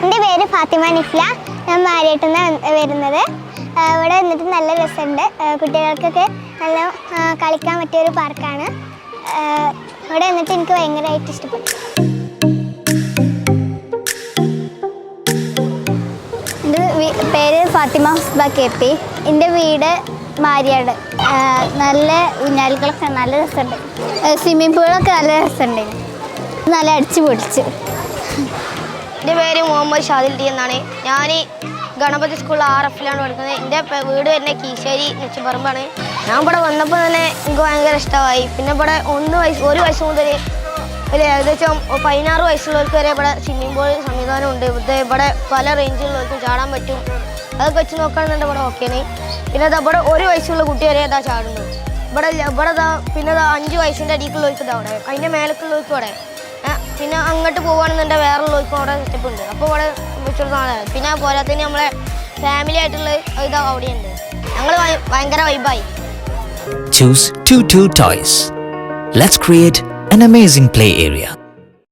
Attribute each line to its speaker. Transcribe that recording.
Speaker 1: എൻ്റെ പേര് ഫാത്തിമ നിഫ്ല. ഞാൻ മാരിയട്ടിൽ നിന്നാണ് വരുന്നത്. ഇവിടെ വന്നിട്ട് നല്ല രസമുണ്ട്. കുട്ടികൾക്കൊക്കെ നല്ല കളിക്കാൻ പറ്റിയൊരു പാർക്കാണ്. ഇവിടെ വന്നിട്ട് എനിക്ക് ഭയങ്കരമായിട്ട് ഇഷ്ടപ്പെട്ടു.
Speaker 2: എൻ്റെ പേര് ഫാത്തിമ ഹുസ്ബ KP. എൻ്റെ വീട് മാരിയാട്. നല്ല ഊഞ്ഞാലുകളൊക്കെ നല്ല രസമുണ്ട്. സ്വിമ്മിംഗ് പൂളൊക്കെ നല്ല രസമുണ്ട്. നല്ല അടിച്ചു പൊടിച്ച്.
Speaker 3: എൻ്റെ പേര് മുഹമ്മദ് ഷാദിൽ ടി എന്നാണ്. ഞാൻ ഗണപതി സ്കൂളിൽ RFലാണ് പഠിക്കുന്നത്. എൻ്റെ വീട് തന്നെ കീശ്ശേരി നെച്ചിപ്പറമ്പാണ്. ഞാൻ ഇവിടെ വന്നപ്പോൾ തന്നെ എനിക്ക് ഭയങ്കര ഇഷ്ടമായി. പിന്നെ ഇവിടെ ഒരു വയസ്സ് മുതൽ ഒരു ഏകദേശം 16 വയസ്സുള്ളവർക്ക് വരെ ഇവിടെ സ്വിമ്മിംഗ് പൂൾ സംവിധാനമുണ്ട്. ഇവിടെ പല റേഞ്ചിലുള്ളവർക്കും ചാടാൻ പറ്റും. അതൊക്കെ വെച്ച് നോക്കുകയാണെന്നുണ്ട് ഇവിടെ ഓക്കെയാണ്. പിന്നെ ഇവിടെ 1 വയസ്സുള്ള കുട്ടി വരെ ഇതാ ചാടുന്നു. ഇവിടെ പിന്നെ 5 വയസ്സിൻ്റെ അടിക്കുള്ളവർക്ക് ഇതാ അവിടെ, അതിൻ്റെ മേലക്കുള്ളവർക്ക് ഇവിടെ. പിന്നെ അങ്ങോട്ട് പോകുകയാണെന്നുണ്ടെങ്കിൽ വേറെയുള്ളവർക്കും അവിടെ സെറ്റപ്പ് ഉണ്ട്. അപ്പോൾ ഇവിടെ വെച്ചിടത്താണ്. പിന്നെ പോരാത്തതിന് നമ്മളെ ഫാമിലി ആയിട്ടുള്ള ഇതാ അവിടെയുണ്ട്. ഞങ്ങൾ ഭയങ്കര വൈബായി.
Speaker 4: Choose 22 toys. Let's create an amazing play area.